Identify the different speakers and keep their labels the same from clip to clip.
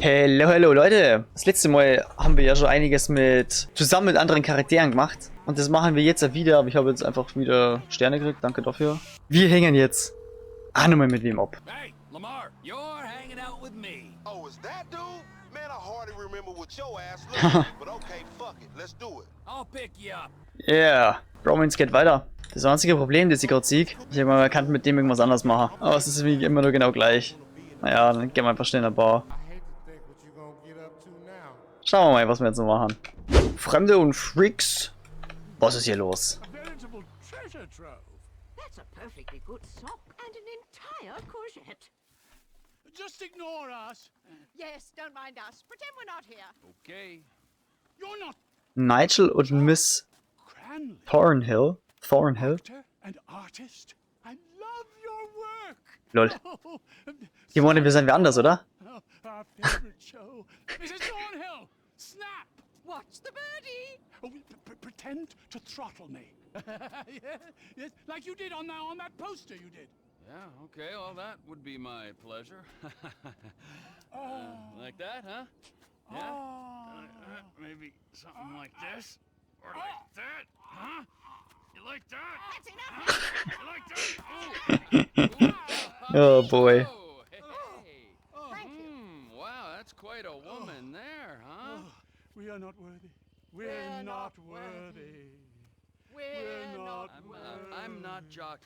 Speaker 1: Hello, hello Leute! Das letzte Mal haben wir ja schon einiges zusammen mit anderen Charakteren gemacht. Und das machen wir jetzt wieder, aber ich habe jetzt einfach wieder Sterne gekriegt, danke dafür. Wir hängen jetzt nochmal mit wem ab.
Speaker 2: Hey, Lamar, you're hanging out with me.
Speaker 3: Oh, is that dude? Man, I hardly remember what your ass looked like, but okay, fuck it, let's do it.
Speaker 2: I'll pick you up.
Speaker 1: Yeah, Bromance geht weiter. Das einzige Problem, das ich gerade sehe, ich habe mal erkannt, mit dem irgendwas anderes machen. Aber es ist wie immer nur genau gleich. Naja, dann gehen wir einfach schnell in den Bar. Schauen wir mal, was wir jetzt noch machen. Fremde und Freaks. Was ist hier los?
Speaker 4: That's a perfectly good sock and an entire courgette.
Speaker 5: Just ignore us.
Speaker 4: Yes, don't mind us. Pretend we're not here.
Speaker 2: Okay.
Speaker 5: You're not
Speaker 1: Nigel und Miss
Speaker 5: Cranley.
Speaker 1: Thornhill.
Speaker 5: Actor and artist. I love your work.
Speaker 1: Lol.
Speaker 5: Oh,
Speaker 1: Die meinen, wir sind wer anders, oder?
Speaker 5: oh, our favorite show. Mrs. Thornhill, snap.
Speaker 4: Watch the birdie.
Speaker 5: Oh, pretend to throttle me. yes, yes, like you did on that poster you did.
Speaker 2: Yeah, okay, well, that would be my pleasure. Like that, huh? Yeah? Maybe something like this? Or like that? Huh? You like that?
Speaker 4: That's enough.
Speaker 2: You like that?
Speaker 1: Oh boy.
Speaker 2: Oh, hey, hey.
Speaker 4: Thank you.
Speaker 2: Wow, that's quite a woman there, huh?
Speaker 5: We are not worthy. We're not worthy.
Speaker 4: We're not
Speaker 2: I'm not Jock,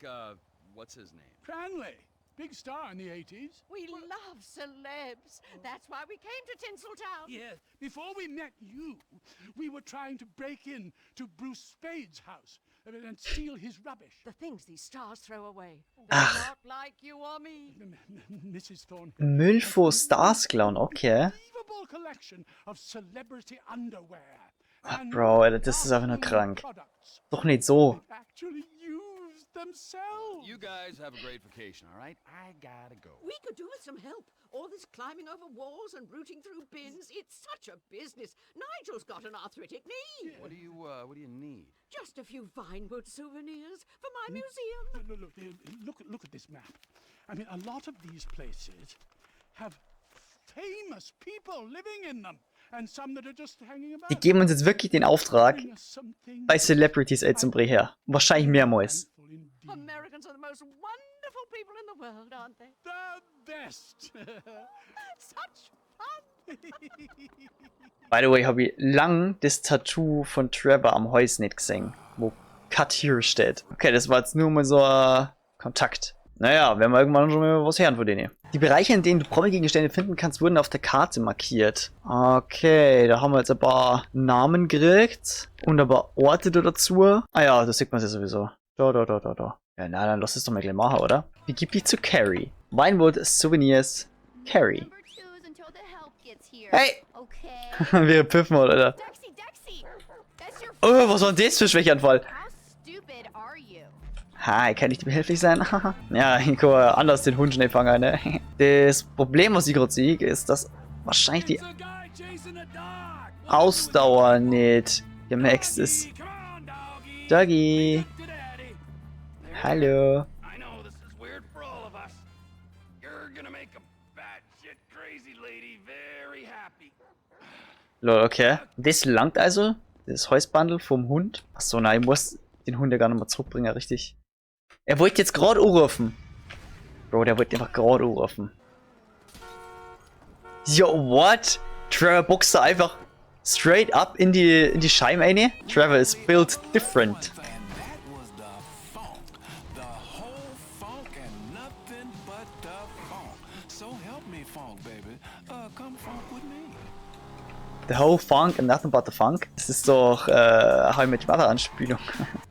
Speaker 2: what's his name?
Speaker 5: Cranley, big star in the 80s.
Speaker 4: We love celebs. That's why we came to Tinseltown.
Speaker 5: Yes, before we met you, we were trying to break in to Bruce Spade's house and steal his rubbish.
Speaker 4: The things these stars throw away. They're not like you or me.
Speaker 5: Mrs. Thornhill.
Speaker 1: Müll vor Stars klauen, okay.
Speaker 5: Unbelievable collection of celebrity underwear.
Speaker 1: Bro, Alter, das ist einfach nur krank. Doch nicht so.
Speaker 5: Actually use themselves.
Speaker 2: You guys have a great vacation, all right? I gotta go.
Speaker 4: We could do with some help. All this climbing over walls and rooting through bins. It's such a business. Nigel's got an arthritic knee.
Speaker 2: What do you need?
Speaker 4: Just a few Vinewood souvenirs for my museum.
Speaker 5: Look at this map. I mean, a lot of these places have famous people living in them, and some that are just hanging about.
Speaker 1: Die geben uns jetzt wirklich den Auftrag, bei Celebrities zu bringen her. Wahrscheinlich mehrmals.
Speaker 4: Americans are the most wonderful people in the world, aren't they?
Speaker 5: The best.
Speaker 4: Such fun.
Speaker 1: By the way, habe ich lang das Tattoo von Trevor am Hals nicht gesehen, wo Cut Here steht. Okay, das war jetzt nur mal so ein Kontakt. Naja, werden wir irgendwann schon mal was hören von denen. Die Bereiche, in denen du Promi-Gegenstände finden kannst, wurden auf der Karte markiert. Okay, da haben wir jetzt ein paar Namen gekriegt und ein paar Orte da dazu. Ah ja, das sieht man ja sowieso. Da. Ja, na, dann lass es doch mal gleich machen, oder? Begib dich zu Carrie. Vinewood Souvenirs Carrie. Hey! Wir piffen, Alter. Oh, was war denn das für ein Schwächeanfall? Hi, kann ich dir behilflich sein? Ja, ich kann anders den Hund schnell fangen, ne? Das Problem, was ich gerade sehe, ist, dass wahrscheinlich die Ausdauer nicht gemaxt ist. Doggy. Hallo. Lol, okay. Das langt also? Das Häusbundle vom Hund? Achso, nein, ich muss den Hund ja gar nicht mal zurückbringen, richtig. Er wollte jetzt gerade anrufen. Bro, der wollte einfach gerade anrufen. Yo, what? Trevor boxt da einfach straight up in die Scheibe rein? Trevor is built different. The whole funk and nothing but the funk. Das ist doch How I Met Your Mother Anspielung.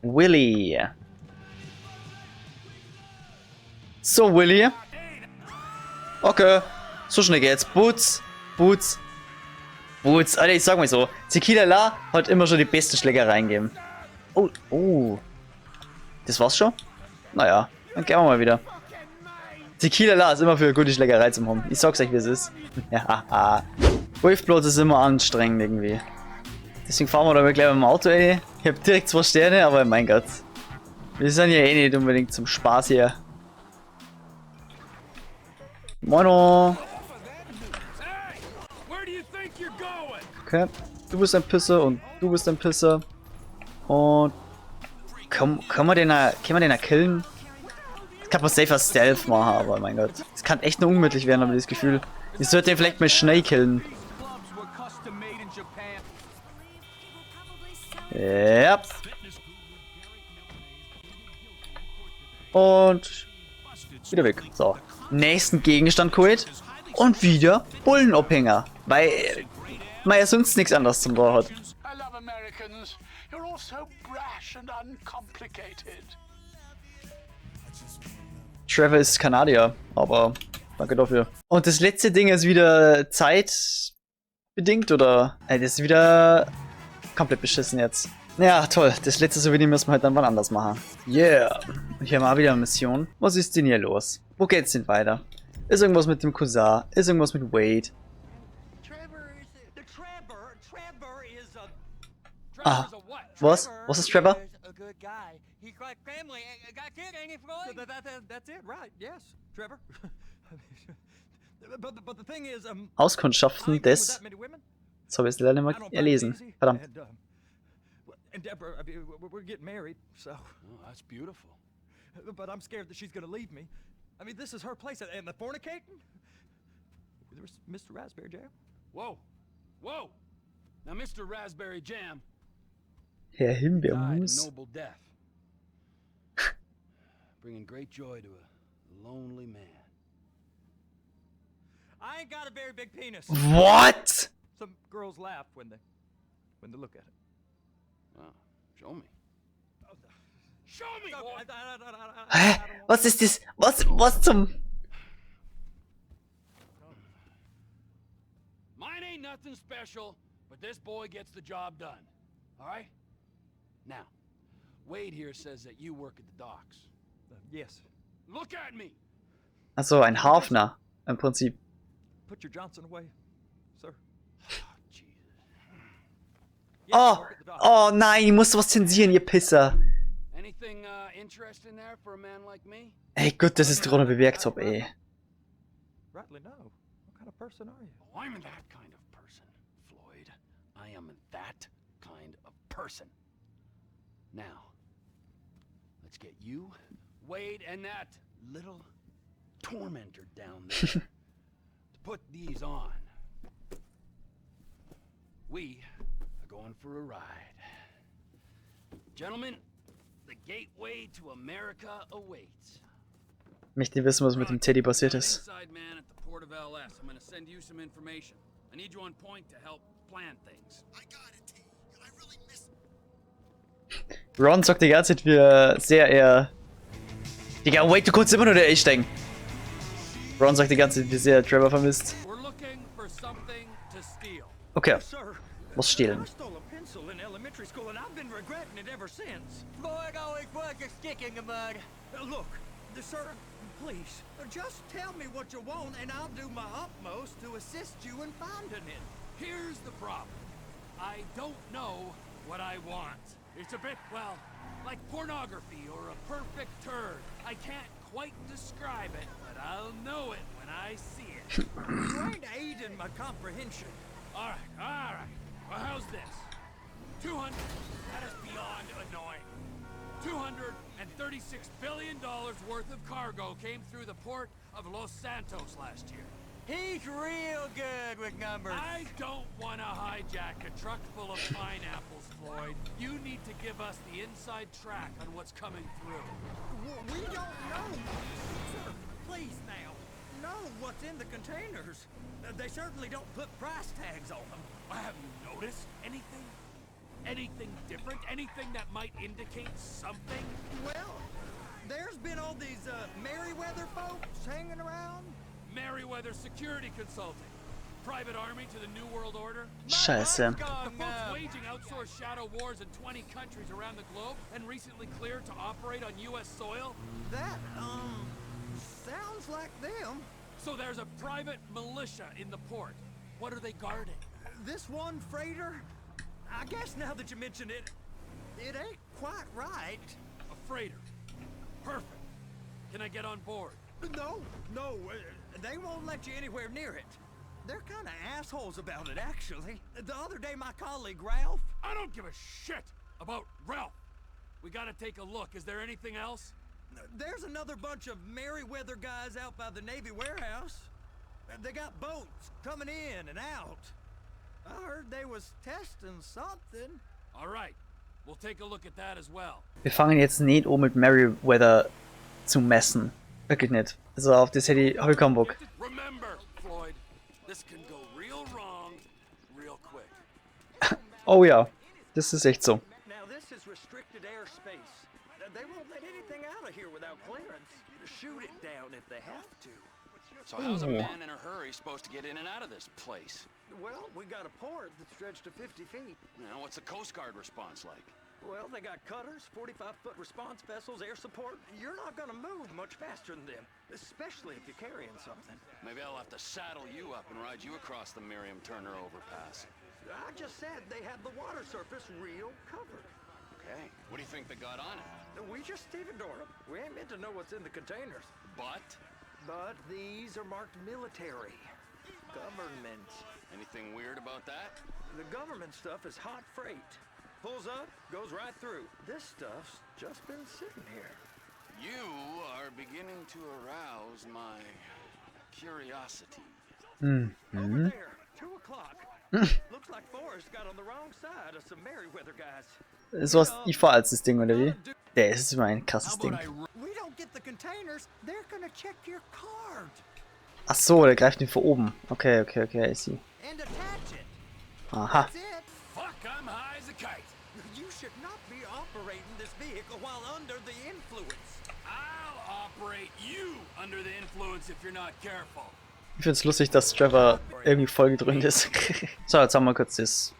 Speaker 1: Willy. So, Willy. Okay. So schnell geht's. Boots. Alter, ich sag mal so. Tequila La hat immer schon die beste Schlägereien gegeben. Oh. Das war's schon? Naja, dann gehen wir mal wieder. Tequila La ist immer für eine gute Schlägerei zum haben. Ich sag's euch, wie es ist. Ja, Waveblood ist immer anstrengend irgendwie. Deswegen fahren wir da mal gleich mit dem Auto, ey. Ich hab direkt 2 Sterne, aber mein Gott. Wir sind ja eh nicht unbedingt zum Spaß hier. Moino.
Speaker 2: Where do you think you're going?
Speaker 1: Okay. Du bist ein Pisser und du bist ein Pisser. Und können wir den da killen? Ich kann man safer Stealth machen, aber mein Gott. Es kann echt nur ungemütlich werden, aber dieses Gefühl. Ich sollte den vielleicht mal schnell killen. Ja. Und wieder weg. So. Nächsten Gegenstand geholt. Und wieder Bullenabhänger. Weil man ja sonst nichts anderes zum Tor hat.
Speaker 5: I love Americans. You're all so brash and uncomplicated.
Speaker 1: Trevor ist Kanadier, aber danke dafür. Und das letzte Ding ist wieder zeitbedingt, oder? Das ist wieder komplett beschissen jetzt. Ja, toll. Das letzte Souvenir müssen wir halt dann wann anders machen. Yeah. Und hier haben wir wieder eine Mission. Was ist denn hier los? Wo geht's denn weiter? Ist irgendwas mit dem Cousin? Ist irgendwas mit Wade? Ah, was? Was ist Trevor?
Speaker 6: A good guy. He's like family. Got a kid, ain't he, Floyd? That's it, right? Yes, Trevor. but the thing is,
Speaker 1: Auskundschaften des... Das habe ich leider nicht mal erlesen. Verdammt.
Speaker 6: And Deborah, I mean, we're getting married, so.
Speaker 2: Oh, that's beautiful.
Speaker 6: But I'm scared that she's gonna leave me. I mean, this is her place, and the fornicating. There's Mr. Raspberry Jam.
Speaker 2: Whoa. Whoa. Now, Mr. Raspberry Jam
Speaker 1: Herr
Speaker 2: died a
Speaker 1: Himbeermus.
Speaker 2: noble death, bringing great joy to a lonely man.
Speaker 6: I ain't got a very big penis.
Speaker 1: What?
Speaker 6: Some girls laugh when they look at it.
Speaker 2: Oh, show me. Show me, boy.
Speaker 1: Hä? Was ist das? Was zum...
Speaker 2: Mine ain't nothing special, but this boy gets the job done. All right? Now, Wade here says that you work at the docks.
Speaker 6: Yes.
Speaker 2: Look at me.
Speaker 1: Achso, ein Hafner. Im Prinzip.
Speaker 6: Put your Johnson away, sir.
Speaker 2: Oh, Jesus.
Speaker 6: Yes, I
Speaker 1: Oh!
Speaker 6: work at the docks.
Speaker 1: Oh nein, ich musste was zensieren, ihr Pisser.
Speaker 2: Anything interesting there for a man like me?
Speaker 1: Ey, gut, dass ich es drunter bewirkt habe, ey.
Speaker 6: Rightly no. What kind of person are you?
Speaker 2: Oh, I'm that kind of person, Floyd. I am that kind of person. Now, let's get you, Wade, and that little tormentor down there to put these on. We are going for a ride. Gentlemen, the gateway to America awaits.
Speaker 1: Ich möchte wissen, was mit dem Teddy passiert ist.
Speaker 2: Inside man at the port of LS. I'm gonna send you some information. I need you on point to help plan things.
Speaker 3: I got it, T. I really miss
Speaker 1: Ron sagt die ganze Zeit, wie sehr er... Digga, wait, du kannst immer nur der ich denken. Ron sagt die ganze Zeit, wie sehr er Trevor vermisst.
Speaker 2: We're looking for something to steal.
Speaker 1: Okay,
Speaker 6: Sir,
Speaker 1: was stehlen.
Speaker 6: I stole a pencil in elementary school, and I've been regretting it ever since. Floyd always was a stick in the mud. Look, sir, please, just tell me what you want, and I'll do my utmost to assist you in finding it.
Speaker 2: Here's the problem. I don't know what I want. It's a bit, well, like pornography or a perfect turd. I can't quite describe it, but I'll know it when I see it.
Speaker 6: You ain't aiding my comprehension.
Speaker 2: All right. Well, how's this? 200. That is beyond annoying. $236 billion worth of cargo came through the port of Los Santos last year.
Speaker 6: He's real good with numbers.
Speaker 2: I don't want to hijack a truck full of pineapples, Floyd. You need to give us the inside track on what's coming through.
Speaker 6: We don't know. Sir, please now. Know what's in the containers. They certainly don't put price tags on them.
Speaker 2: Have you noticed anything? Anything different? Anything that might indicate something?
Speaker 6: Well, there's been all these Merryweather folks hanging around.
Speaker 2: Merryweather Security Consulting. Private army to the New World Order.
Speaker 1: Scheiße.
Speaker 2: The folks waging outsourced shadow wars in 20 countries around the globe and recently cleared to operate on U.S. soil.
Speaker 6: That, sounds like them.
Speaker 2: So there's a private militia in the port. What are they guarding?
Speaker 6: This one freighter, I guess now that you mention it, it ain't quite right.
Speaker 2: A freighter. Perfect. Can I get on board?
Speaker 6: No, they won't let you anywhere near it. They're kind of assholes about it, actually. The other day, my colleague Ralph.
Speaker 2: I don't give a shit about Ralph. We gotta take a look. Is there anything else?
Speaker 6: There's another bunch of Merryweather guys out by the Navy warehouse. They got boats coming in and out. I heard they was testing something.
Speaker 2: All right. We'll take a look at that as well.
Speaker 1: Wir fangen jetzt nicht um mit Merryweather zu messen. Wirklich nicht. Also auf das hätte ich keinen Bock.
Speaker 2: Remember, Floyd, this can go real wrong real quick.
Speaker 1: Oh ja, das ist echt so.
Speaker 6: Now this is restricted airspace. They won't let anything out of here without clearance. Shoot it down if they have to.
Speaker 2: So how's a man in a hurry supposed to get in and out of this place?
Speaker 6: Well, we got a port that's stretched to 50 feet.
Speaker 2: Now, what's the Coast Guard response like?
Speaker 6: Well, they got cutters, 45-foot response vessels, air support. You're not gonna move much faster than them, especially if you're carrying something.
Speaker 2: Maybe I'll have to saddle you up and ride you across the Miriam Turner overpass.
Speaker 6: I just said they have the water surface real covered.
Speaker 2: Okay. What do you think they got on it?
Speaker 6: We just stevedore them. We ain't meant to know what's in the containers.
Speaker 2: But
Speaker 6: But these are marked military. Government.
Speaker 2: anything weird about that?
Speaker 6: The government stuff is hot freight. Pulls up, goes right through. This stuff's just been sitting here.
Speaker 2: You are beginning to arouse my curiosity.
Speaker 6: Over there, 2 o'clock. Looks like Forrest got on the wrong side of some Merryweather guys.
Speaker 1: Ist was IFA als das Ding, oder wie? Der ist immer ein krasses Ding.
Speaker 6: We don't get the containers, they're gonna check your card
Speaker 1: Ach so, der greift ihn von oben. Okay, I see.
Speaker 6: and attach it.
Speaker 1: Aha.
Speaker 6: That's it.
Speaker 2: Fuck, I'm high as a kite.
Speaker 6: You should not be operating this vehicle while under the influence.
Speaker 2: I'll operate you under the influence if you're not careful.
Speaker 1: Ich find's lustig, dass Trevor irgendwie voll gedröhnt ist. So, jetzt haben wir kurz das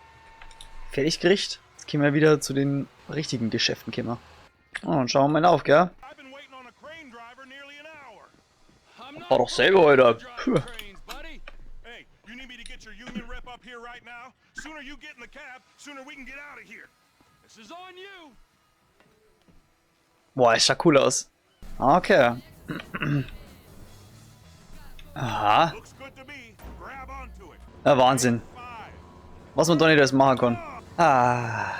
Speaker 1: Fertiggericht. Jetzt gehen wir wieder zu den richtigen Geschäften. Oh, und schauen wir mal auf, gell?
Speaker 3: I've been waiting on a crane driver nearly an hour.
Speaker 2: I'm not
Speaker 1: Fahr doch selber heute.
Speaker 2: driving trains, buddy.
Speaker 3: Hey, you need me to get your union rep up here right now? Sooner you get in the cab, sooner we can get out of here.
Speaker 2: This is on you.
Speaker 1: Boah, es sah cool aus. Okay. Aha.
Speaker 3: Looks good to me. Grab onto it.
Speaker 1: Ja, Wahnsinn.
Speaker 3: 5.
Speaker 1: Was man doch nicht alles machen kann. Ah.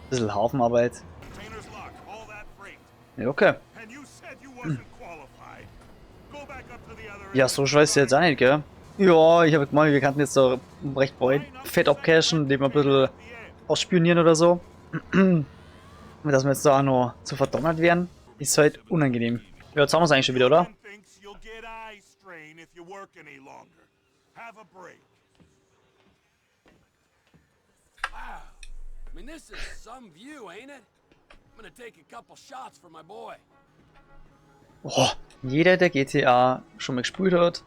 Speaker 1: Bisschen Haufenarbeit.
Speaker 3: Containers locked. All that freight.
Speaker 1: Ja, okay.
Speaker 3: And you said you wasn't qualified. Go back up to the other
Speaker 1: Ja,
Speaker 3: end.
Speaker 1: so scheiße jetzt auch nicht, gell? Ja, ich habe gemeint, wir könnten jetzt so recht bald fett abcashen, indem wir ein bisschen ausspionieren oder so. Und dass wir jetzt da auch noch zu verdonnert werden, ist halt unangenehm. Ja, jetzt haben wir es eigentlich schon wieder, oder?
Speaker 3: Man thinks you'll get eye strain if you work any longer. Have a break.
Speaker 2: Wow. I mean, this is some view, ain't it? I'm gonna take a couple shots for my boy.
Speaker 1: Boah, jeder, der GTA schon mal gespielt hat,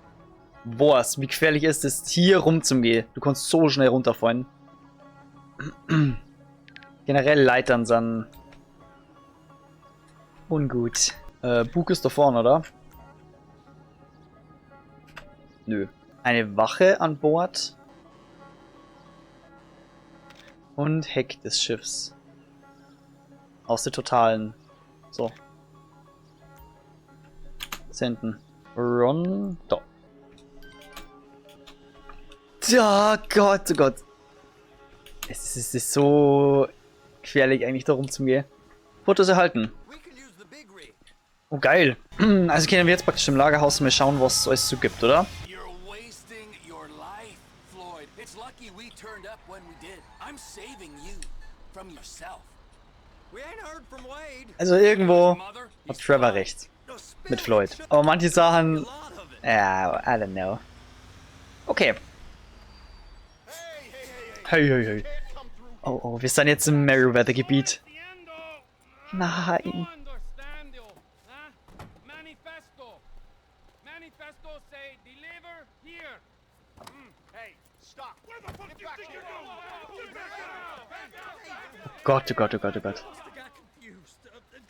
Speaker 1: weiß, wie gefährlich ist es, hier rumzugehen. Du kannst so schnell runterfallen. Generell Leitern sind ungut. Bug ist da vorne, oder? Nö. Eine Wache an Bord. Und Heck des Schiffs. Aus der Totalen. So. Senden. Run. Da. Ja, Gott, oh Gott. Es ist so gefährlich, eigentlich da rumzugehen. Fotos erhalten.
Speaker 6: We can use the big rig.
Speaker 1: Oh, geil. Also können wir jetzt praktisch im Lagerhaus mal schauen, was es alles so gibt, oder?
Speaker 2: You're wasting your life, Floyd. It's lucky we turned up when we did. I'm saving you from yourself.
Speaker 6: We ain't heard from Wade.
Speaker 1: Also irgendwo
Speaker 2: Mother,
Speaker 1: hat
Speaker 2: he's
Speaker 1: Trevor
Speaker 2: fine.
Speaker 1: recht.
Speaker 6: No,
Speaker 1: Mit
Speaker 6: spill
Speaker 1: Floyd.
Speaker 6: it.
Speaker 1: Aber manche
Speaker 6: A
Speaker 1: Sachen...
Speaker 6: lot of it.
Speaker 1: Ja, I don't know. Okay. Hey. Oh, oh, wir sind jetzt im Merryweather-Gebiet. Nein.
Speaker 7: Understand you, huh? Manifesto. Manifesto say deliver here.
Speaker 3: Hey, stop. Where the fuck do you think you're going? Get back down.
Speaker 1: Gott, oh Gott, oh Gott, oh Gott.
Speaker 6: Must have got confused.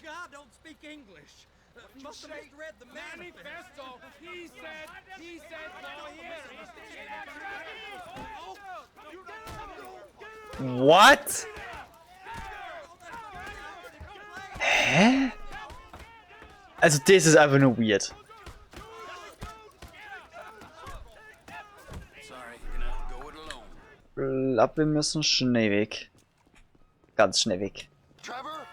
Speaker 6: God don't speak English. Must have misread the manifest.
Speaker 7: Manifesto. He said no here.
Speaker 1: What? Hä? Also das ist einfach nur weird.
Speaker 2: Sorry, you're gonna have to go it alone.
Speaker 1: Ich glaube, wir müssen schnell weg. Ganz schnell weg.
Speaker 8: Trevor,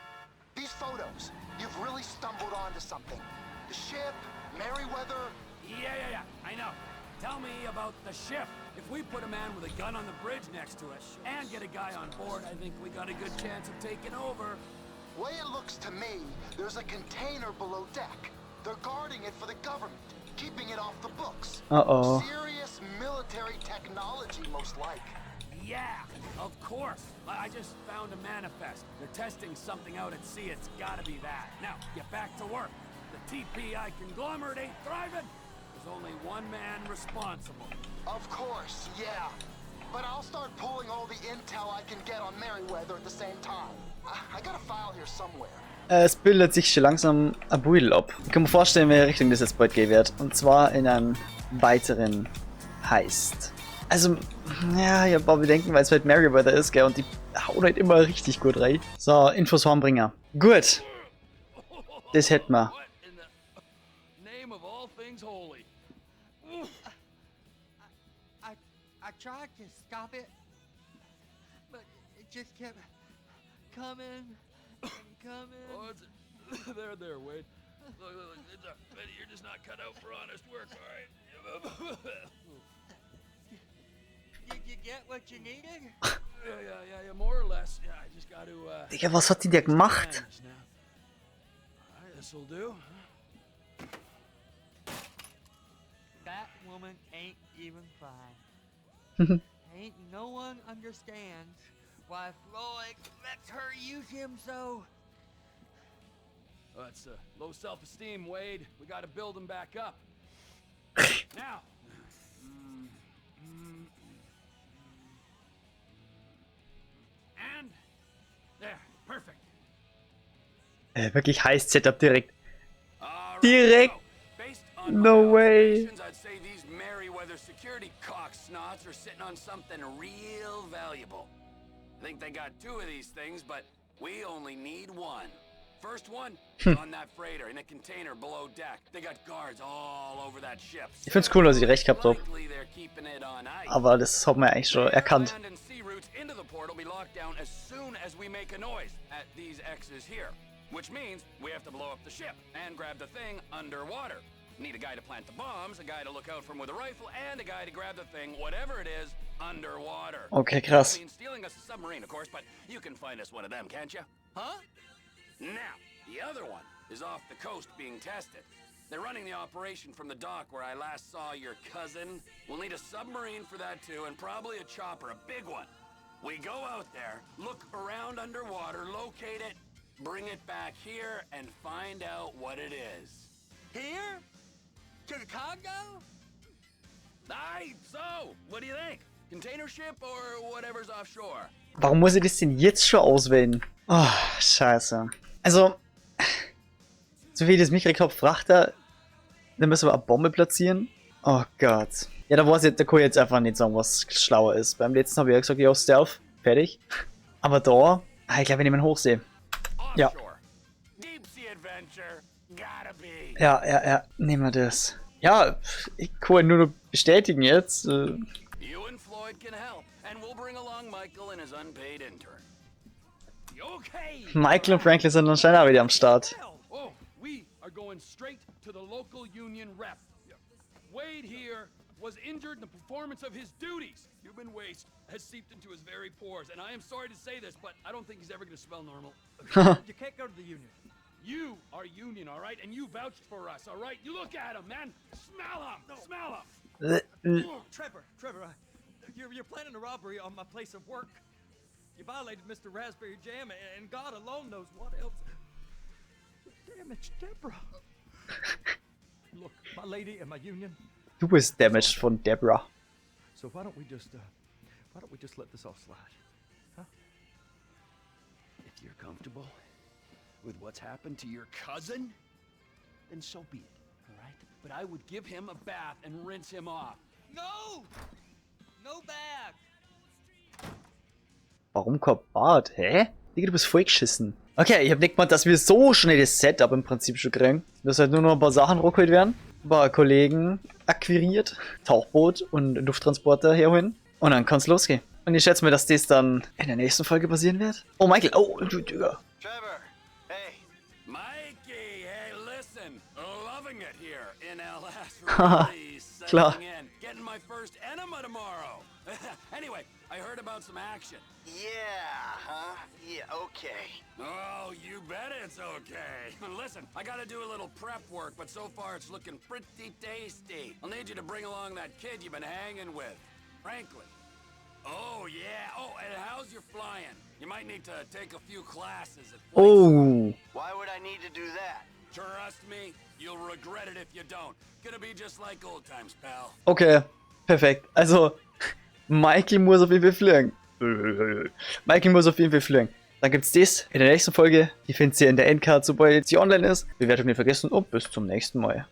Speaker 8: these photos, you've really stumbled onto something. The ship, Merryweather.
Speaker 2: Yeah, I know. Tell me about the ship. If we put a man with a gun on the bridge next to us and get a guy on board, I think we got a good chance of taking over.
Speaker 8: Way it looks to me, there's a container below deck. They're guarding it for the government, keeping it off the books.
Speaker 1: Uh-oh.
Speaker 8: Serious military technology, most like.
Speaker 2: Yeah, of course. I just found a manifest. They're testing something out at sea. It's gotta be that. Now, get back to work. The TPI conglomerate ain't thriving. There's only one man responsible.
Speaker 8: Of course, yeah. But I'll start pulling all the intel I can get on Merryweather at the same time. I got a file here somewhere.
Speaker 1: Es bildet sich schon langsam ein Beutel ab. Ich kann mir vorstellen, in welche Richtung das jetzt bald gehen wird. Und zwar in einem weiteren Heist. Also, ja, ich hab ein paar Bedenken, weil es halt Merryweather ist, gell, und die hauen halt immer richtig gut rein. So, Infos vornbringer. Gut. Das hätten wir.
Speaker 2: What in the name of all things holy?
Speaker 6: I tried to stop it, but it just kept coming and coming.
Speaker 2: Oh, it's there, Wade. Look, it's you're just not cut out for honest work, all right?
Speaker 6: Did you get what you needed?
Speaker 2: Yeah, more or less. Yeah, I just got to,
Speaker 1: Digga, was hat die da gemacht?
Speaker 2: manage now. All right, this'll do.
Speaker 6: That woman ain't even fine. Ain't no one understands why Floyd lets her use him so.
Speaker 2: That's low self-esteem, Wade. We got to build him back up. Now. And there, perfect.
Speaker 1: Wirklich heiß Setup direkt.
Speaker 2: All right,
Speaker 1: Direkt.
Speaker 2: so, based on
Speaker 1: No
Speaker 2: my
Speaker 1: way.
Speaker 2: observations, I'd say these Merryweather security cocksnots are sitting on something real valuable. I think they got two of these things, but we only need one. First one is on that freighter in a container below deck. They got guards all over that ship.
Speaker 1: Ich find's cool, dass ich recht gehabt hab.
Speaker 2: Likely they're keeping it on ice.
Speaker 1: Aber das haben wir eigentlich schon erkannt.
Speaker 2: Land and sea routes into the port will be locked down as soon as we make a noise at these X's here. Which means we have to blow up the ship and grab the thing underwater. Need a guy to plant the bombs, a guy to look out for 'em with a rifle, and a guy to grab the thing, whatever it is, underwater.
Speaker 1: Okay, krass.
Speaker 2: I mean, stealing us a submarine, of course, but you can find us one of them, can't you? Huh? Now, the other one is off the coast being tested. They're running the operation from the dock where I last saw your cousin. We'll need a submarine for that too, and probably a chopper, a big one. We go out there, look around underwater, locate it, bring it back here, and find out what it is.
Speaker 6: Here? To the Congo?
Speaker 2: Aye, so, what do you think? Container ship or whatever's offshore?
Speaker 1: Warum muss ich das denn jetzt schon auswählen? Oh, scheiße. Also, so wie ich das mitgekriegt habe, Frachter, dann müssen wir eine Bombe platzieren. Oh Gott. Ja, da weiß ich, da kann ich jetzt einfach nicht sagen, was schlauer ist. Beim letzten habe ich ja gesagt, ja, Stealth, fertig. Aber da, ich glaube, wir nehmen Hochsee. Ja.
Speaker 2: Offshore. Deep sea adventure. Gotta be.
Speaker 1: Ja, nehmen wir das. Ja, ich kann nur noch bestätigen jetzt.
Speaker 2: You and Floyd can help, and we'll bring along Michael and his unpaid intern. Okay.
Speaker 1: Michael und Franklin sind anscheinend auch wieder am Start.
Speaker 7: Oh, we are going straight to the local union rep. Wade here was injured in the performance of his duties. Human waste has seeped into his very pores, and I am sorry to say this, but I don't think he's ever going to smell normal.
Speaker 6: You can't go to the union.
Speaker 7: You are union, all right? And you vouched for us, all right? You look at him, man. Smell him. Smell him.
Speaker 6: Trevor, you're planning a robbery on my place of work. You violated Mr. Raspberry Jam, and God alone knows what else. Damaged Deborah. Look, my lady and my union.
Speaker 1: Du bist damaged von Deborah.
Speaker 6: So why don't we just let this all slide? Huh?
Speaker 2: If you're comfortable with what's happened to your cousin, then so be it, all right? But I would give him a bath and rinse him off.
Speaker 6: No! No bag!
Speaker 1: Warum kein Bart? Hä? Digga, du bist vollgeschissen. Okay, ich hab nicht gemeint, dass wir so schnell das Setup im Prinzip schon kriegen. Dass halt nur noch ein paar Sachen rumgeholt werden. paar Kollegen akquiriert, Tauchboot und Lufttransporter herholen. Und dann kann's losgehen. Und ich schätze mir, dass das dann in der nächsten Folge passieren wird. Oh, Michael, oh, du Digga.
Speaker 3: Trevor, hey.
Speaker 2: Mikey, hey, listen. Loving it here in LS.
Speaker 1: Haha,
Speaker 2: Really
Speaker 1: klar.
Speaker 2: settling in. Getting my first enema tomorrow. Anyway, I heard about some action.
Speaker 8: Yeah, huh? Yeah, okay.
Speaker 2: Oh, you bet it's okay. Listen, I gotta do a little prep work, but so far it's looking pretty tasty. I'll need you to bring along that kid you've been hanging with. Franklin. Oh, yeah. Oh, and how's your flying? You might need to take a few classes at Flight
Speaker 1: Oh.
Speaker 8: Why would I need to do that?
Speaker 2: Trust me, you'll regret it if you don't. Gonna be just like old times, pal.
Speaker 1: Okay, perfekt. Also, Mikey muss auf jeden Fall fliegen. Mikey muss auf jeden Fall fliegen. Dann gibt's das in der nächsten Folge. Die findet ihr in der Endcard, sobald sie online ist. Bewertung nicht vergessen und bis zum nächsten Mal.